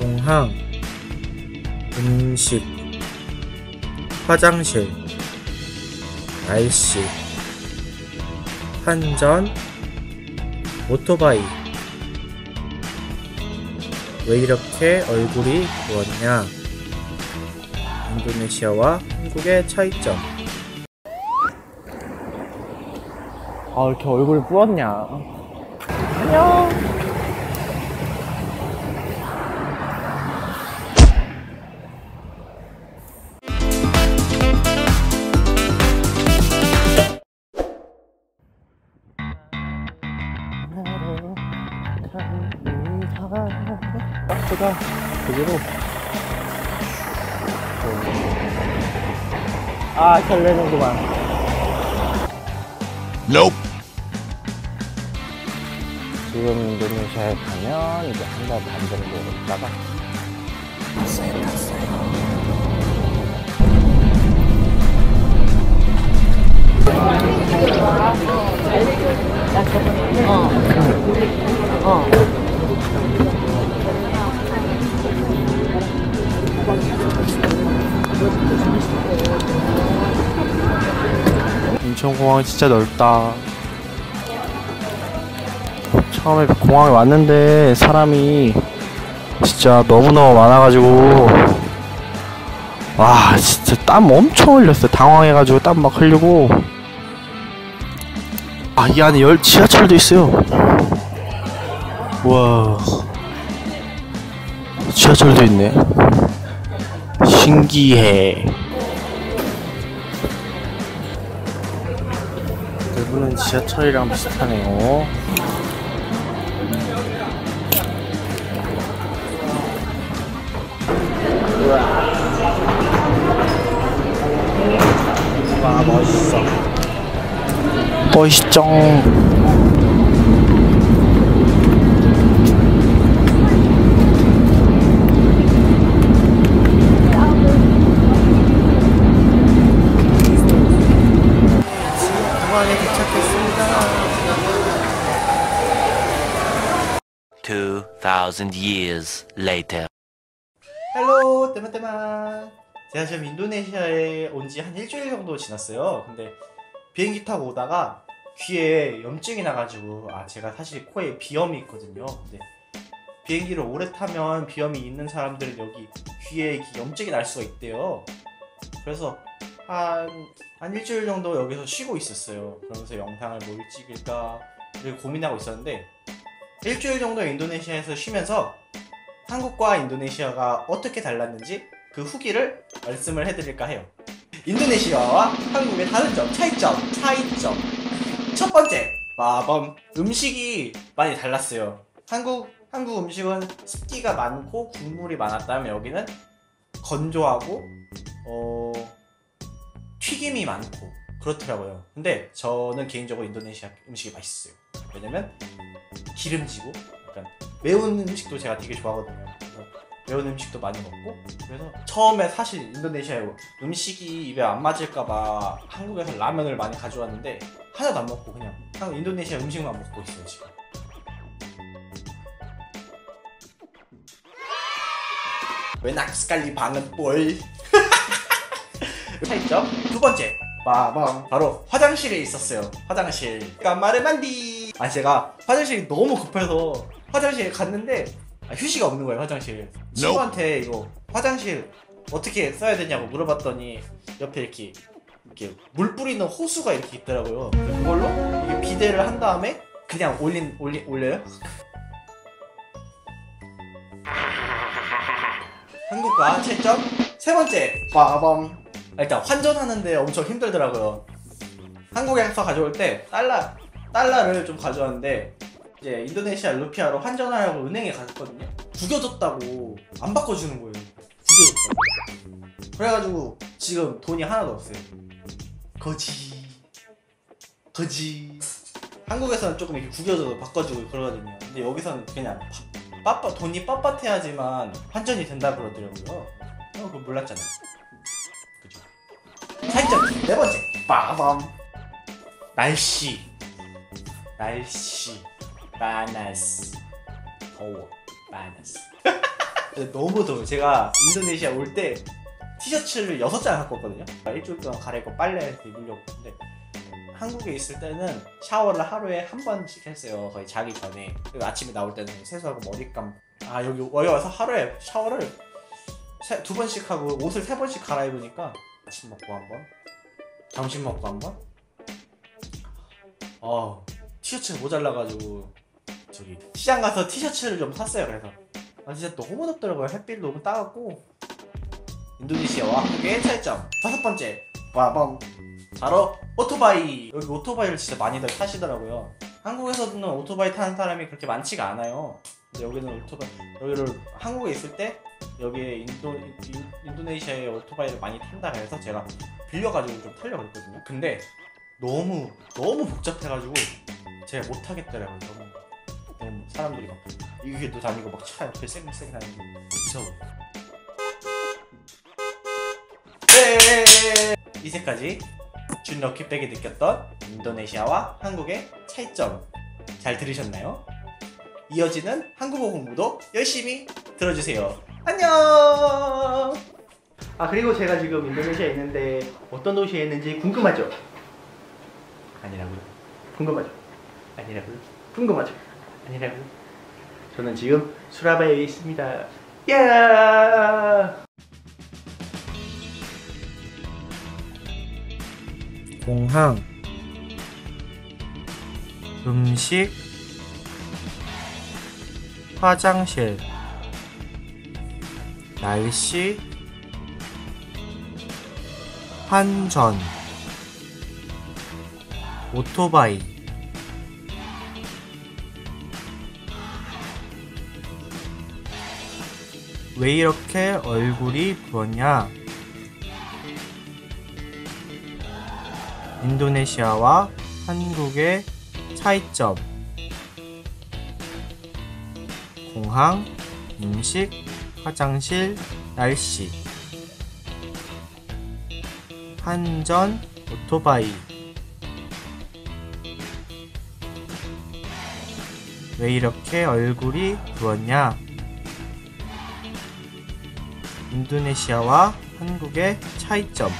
공항, 음식, 화장실, 날씨, 환전, 오토바이. 왜 이렇게 얼굴이 부었냐? 인도네시아와 한국의 차이점. 아, 왜 이렇게 얼굴이 부었냐? 안녕. 박스가 그대로. 아, 설레는구만. Nope. 지금 인도네시아에 가면 이제 한 달 반 정도 있다가 탔어요. 인천공항이 진짜 넓다. 처음에 공항에 왔는데 사람이 진짜 너무너무 많아가지고 와, 진짜 땀 엄청 흘렸어요. 당황해가지고 땀 막 흘리고. 아, 이 안에 지하철도 있어요. 와, 지하철도 있네. 신기해. 대부분 지하철이랑 비슷하네요. 와, 멋있어. 멋있죠. 공항에 도착했습니다. 2,000 years later. 헬로, 때마때마. 제가 지금 인도네시아에 온 지 한 일주일 정도 지났어요. 근데 비행기 타고 오다가 귀에 염증이 나가지고, 제가 사실 코에 비염이 있거든요. 근데 비행기를 오래 타면 비염이 있는 사람들은 여기 귀에 염증이 날 수가 있대요. 그래서 한 일주일 정도 여기서 쉬고 있었어요. 그러면서 영상을 뭘 찍을까 고민하고 있었는데, 일주일 정도 인도네시아에서 쉬면서 한국과 인도네시아가 어떻게 달랐는지 그 후기를 말씀을 해드릴까 해요. 인도네시아와 한국의 다른 점, 차이점. 첫 번째, 음식이 많이 달랐어요. 한국 음식은 습기가 많고 국물이 많았다면 여기는 건조하고 튀김이 많고 그렇더라고요. 근데 저는 개인적으로 인도네시아 음식이 맛있어요. 왜냐면 기름지고 약간 매운 음식도 제가 되게 좋아하거든요. 그래서 매운 음식도 많이 먹고, 그래서 처음에 사실 인도네시아에 음식이 입에 안 맞을까봐 한국에서 라면을 많이 가져왔는데 하나도 안 먹고 그냥 인도네시아 음식만 먹고 있어요 지금. 왜 naksekali banget boy. 차이점 두 번째, 바로 화장실에 있었어요. 화장실 까마르만디. 제가 화장실이 너무 급해서 화장실에 갔는데 휴지가 없는 거예요. 화장실 친구한테 이거 화장실 어떻게 써야 되냐고 물어봤더니 옆에 이렇게 물 뿌리는 호수가 이렇게 있더라고요. 그걸로 이게 비데를 한 다음에 그냥 올려요. 한국과 차이점 세 번째, 일단 환전하는데 엄청 힘들더라고요. 한국에서 가져올 때 달러를 좀 가져왔는데 이제 인도네시아 루피아로 환전하려고 은행에 갔거든요. 구겨졌다고 안 바꿔주는 거예요. 구겨졌다고. 그래가지고 지금 돈이 하나도 없어요. 거지. 한국에서는 조금 이렇게 구겨져도 바꿔주고 그러거든요. 근데 여기서는 그냥 돈이 빳빳해야지만 환전이 된다 그러더라고요. 그거 몰랐잖아요. 그죠? 차이점 네 번째, 날씨. 바나스. 더워. 바나스. 너무 더워요. 제가 인도네시아 올 때 티셔츠를 6장 갖고 왔거든요. 일주일 동안 갈아입고 빨래해서 입으려고. 근데 한국에 있을 때는 샤워를 하루에 한 번씩 했어요. 거의 자기 전에. 그리고 아침에 나올 때는 세수하고 머리 감고. 여기 와서 하루에 샤워를 2번씩 하고 옷을 3번씩 갈아입으니까 아침 먹고 한 번, 점심 먹고 한 번. 티셔츠가 모자라가지고 저기 시장 가서 티셔츠를 좀 샀어요. 그래서 진짜 너무 덥더라고요. 햇빛 너무 따갑고. 인도네시아와 한국의 차이점 5번째, 바로 오토바이. 여기 오토바이를 진짜 많이들 타시더라고요. 한국에서는 오토바이 타는 사람이 그렇게 많지가 않아요. 근데 여기는 여기를 한국에 있을 때 여기에 인도네시아에 오토바이를 많이 탄다 해서 제가 빌려가지고 좀 타려고 했거든요. 근데 너무 복잡해가지고 제가 못 타겠더라고요. 너무 사람들이 막 이게도 다니고 막 차 옆에 쌩쌩 다니고 무서워. 네. 이제까지 준 럭키백이 느꼈던 인도네시아와 한국의 차이점 잘 들으셨나요? 이어지는 한국어 공부도 열심히 들어주세요. 안녕. 그리고 제가 지금 인도네시아에 있는데 어떤 도시에 있는지 궁금하죠? 아니라고요? 궁금하죠? 아니라고요? 궁금하죠? 아니라고요? 저는 지금 수라바야에 있습니다. 야! 공항, 음식, 화장실, 날씨, 환전, 오토바이, 왜 이렇게 얼굴이 부었냐? 인도네시아와 한국의 차이점. 공항, 음식, 화장실, 날씨, 환전, 오토바이. 왜 이렇게 얼굴이 부었냐? 인도네시아와 한국의 차이점.